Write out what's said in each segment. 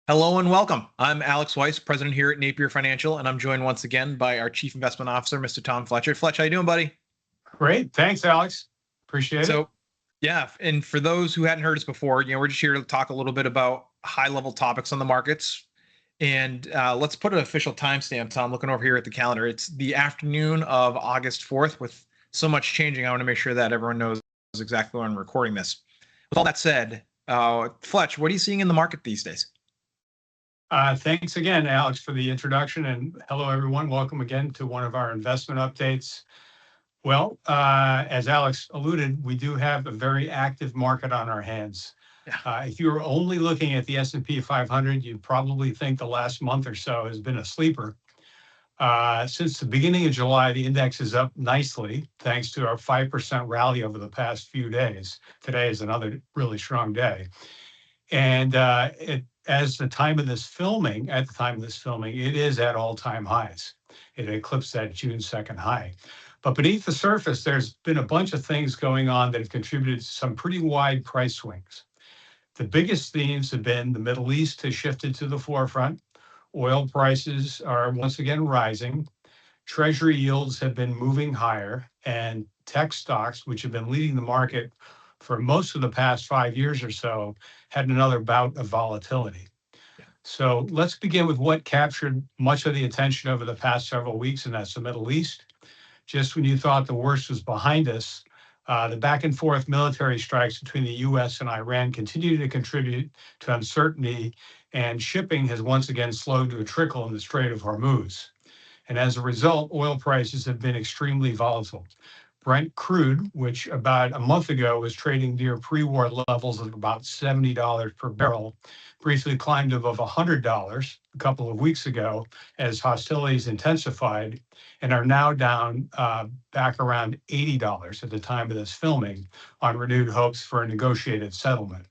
Hello and welcome. I'm Alex Weiss, president here at Napier Financial, and I'm joined once again by our Chief Investment Officer, Mr. Tom Fletcher. Fletch, how you doing, buddy? Great. Thanks, Alex. Appreciate it. So, yeah, and for those who hadn't heard us before, we're just here to talk a little bit about high-level topics on the markets. And let's put an official timestamp, Tom. Looking over here at the calendar, it's the afternoon of August 4th. With so much changing, I want to make sure that everyone knows exactly when I'm recording this. With all that said, Fletch, what are you seeing in the market these days? Thanks again, Alex, for the introduction, and hello, everyone. Welcome again to one of our investment updates. Well, as Alex alluded, we do have a very active market on our hands. If you were only looking at the S&P 500, you'd probably think the last month or so has been a sleeper. Since the beginning of July, the index is up nicely, thanks to our 5% rally over the past few days. Today is another really strong day. And at the time of this filming, it is at all-time highs. It eclipsed that June 2nd high. But beneath the surface, there's been a bunch of things going on that have contributed to some pretty wide price swings. The biggest themes have been the Middle East has shifted to the forefront. Oil prices are once again rising. Treasury yields have been moving higher, and tech stocks, which have been leading the market for most of the past 5 years or so, had another bout of volatility. So let's begin with what captured much of the attention over the past several weeks, and that's the Middle East. Just when you thought the worst was behind us, the back and forth military strikes between the US and Iran continue to contribute to uncertainty, and shipping has once again slowed to a trickle in the Strait of Hormuz. And as a result, oil prices have been extremely volatile. Brent crude, which about a month ago was trading near pre-war levels of about $70 per barrel, briefly climbed above $100 a couple of weeks ago as hostilities intensified, and are now down back around $80 at the time of this filming on renewed hopes for a negotiated settlement.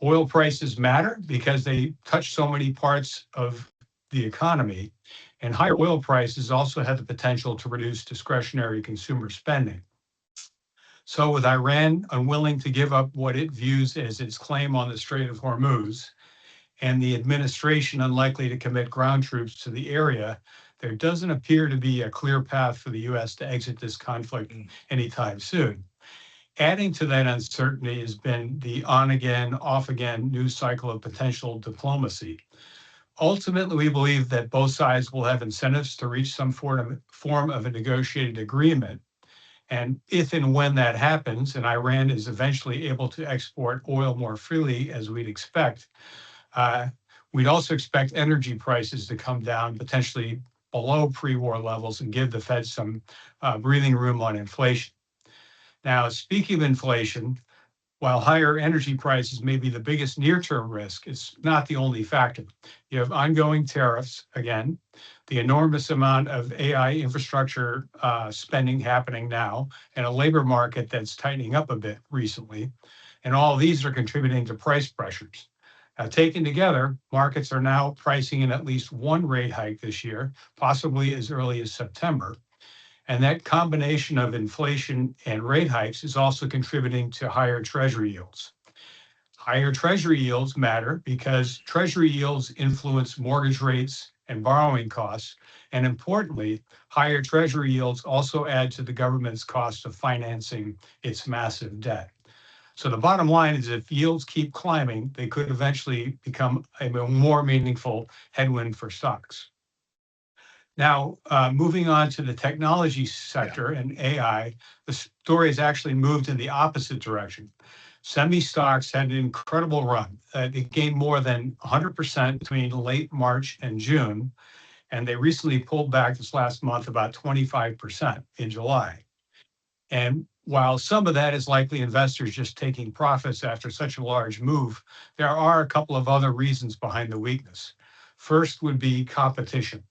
Oil prices matter because they touch so many parts of the economy, and higher oil prices also have the potential to reduce discretionary consumer spending. So with Iran unwilling to give up what it views as its claim on the Strait of Hormuz, and the administration unlikely to commit ground troops to the area, there doesn't appear to be a clear path for the US to exit this conflict anytime soon. Adding to that uncertainty has been the on-again, off-again news cycle of potential diplomacy. Ultimately, we believe that both sides will have incentives to reach some form of a negotiated agreement. And if and when that happens, and Iran is eventually able to export oil more freely, as we'd expect, we'd also expect energy prices to come down potentially below pre-war levels and give the Fed some breathing room on inflation. Now, speaking of inflation, while higher energy prices may be the biggest near-term risk, it's not the only factor. You have ongoing tariffs, again, the enormous amount of AI infrastructure spending happening now, and a labor market that's tightening up a bit recently. And all of these are contributing to price pressures. Now, taken together, markets are now pricing in at least one rate hike this year, possibly as early as September. And that combination of inflation and rate hikes is also contributing to higher treasury yields. Higher treasury yields matter because treasury yields influence mortgage rates and borrowing costs. And importantly, higher treasury yields also add to the government's cost of financing its massive debt. So the bottom line is if yields keep climbing, they could eventually become a more meaningful headwind for stocks. Now, moving on to the technology sector and AI, the story has actually moved in the opposite direction. Semi stocks had an incredible run. They gained more than 100% between late March and June, and they recently pulled back this last month about 25% in July. And while some of that is likely investors just taking profits after such a large move, there are a couple of other reasons behind the weakness. First would be competition.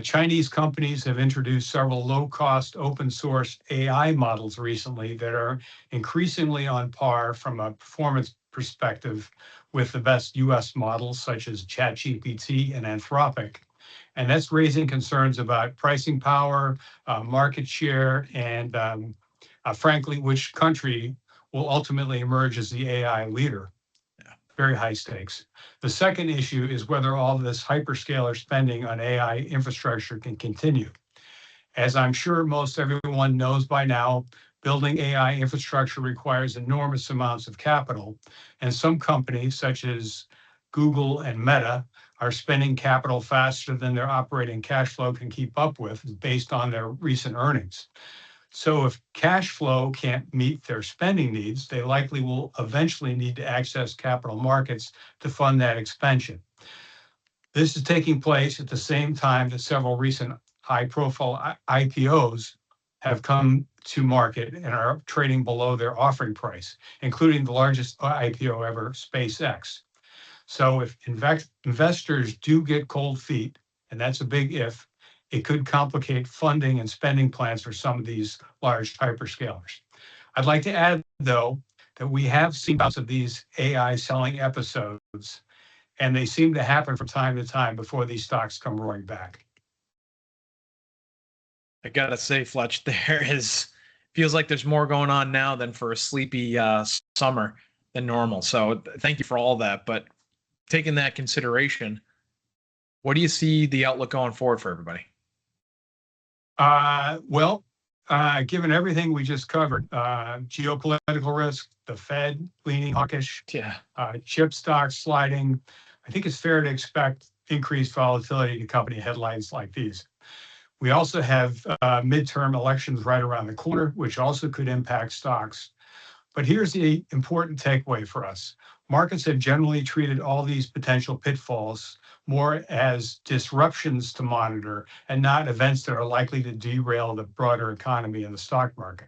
Chinese companies have introduced several low-cost open-source AI models recently that are increasingly on par from a performance perspective with the best US models such as ChatGPT and Anthropic. And that's raising concerns about pricing power, market share, and frankly, which country will ultimately emerge as the AI leader. very high stakes. The second issue is whether all this hyperscaler spending on AI infrastructure can continue. As I'm sure most everyone knows by now, building AI infrastructure requires enormous amounts of capital, and some companies, such as Google and Meta, are spending capital faster than their operating cash flow can keep up with based on their recent earnings. So if cash flow can't meet their spending needs, they likely will eventually need to access capital markets to fund that expansion. This is taking place at the same time that several recent high-profile IPOs have come to market and are trading below their offering price, including the largest IPO ever, SpaceX. So if investors do get cold feet, and that's a big if, it could complicate funding and spending plans for some of these large hyperscalers. I'd like to add, though, that we have seen bouts of these AI selling episodes, and they seem to happen from time to time before these stocks come roaring back. I gotta say, Fletch, feels like there's more going on now than for a sleepy summer than normal. So thank you for all that. But taking that consideration, what do you see the outlook going forward for everybody? Given everything we just covered, geopolitical risk, the Fed leaning hawkish, chip stocks sliding, I think it's fair to expect increased volatility to company headlines like these. We also have midterm elections right around the corner, which also could impact stocks. But here's the important takeaway for us. Markets have generally treated all these potential pitfalls more as disruptions to monitor and not events that are likely to derail the broader economy and the stock market.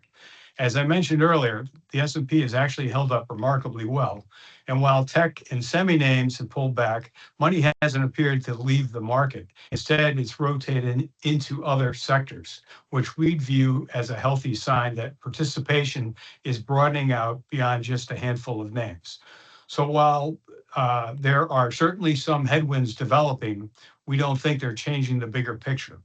As I mentioned earlier, the S&P has actually held up remarkably well. And while tech and semi names have pulled back, money hasn't appeared to leave the market. Instead, it's rotated into other sectors, which we'd view as a healthy sign that participation is broadening out beyond just a handful of names. So while there are certainly some headwinds developing, we don't think they're changing the bigger picture.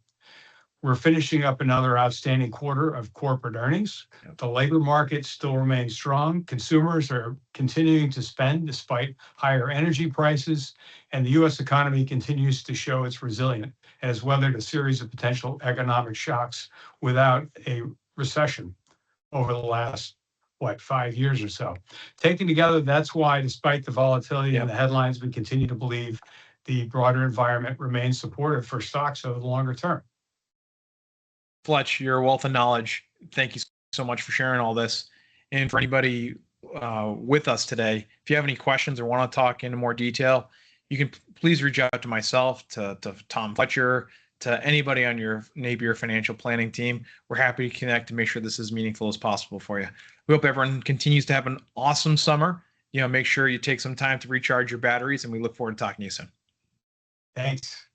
We're finishing up another outstanding quarter of corporate earnings. The labor market still remains strong. Consumers are continuing to spend despite higher energy prices, and the U.S. economy continues to show it's resilient and has weathered a series of potential economic shocks without a recession over the last 5 years or so. Taken together, that's why, despite the volatility in the headlines, we continue to believe the broader environment remains supportive for stocks over the longer term. Fletch, your wealth of knowledge. Thank you so much for sharing all this. And for anybody with us today, if you have any questions or want to talk into more detail, you can please reach out to myself, to Tom Fletcher, to anybody on your Napier Financial Planning team. We're happy to connect to make sure this is meaningful as possible for you. We hope everyone continues to have an awesome summer. Make sure you take some time to recharge your batteries, and we look forward to talking to you soon. Thanks.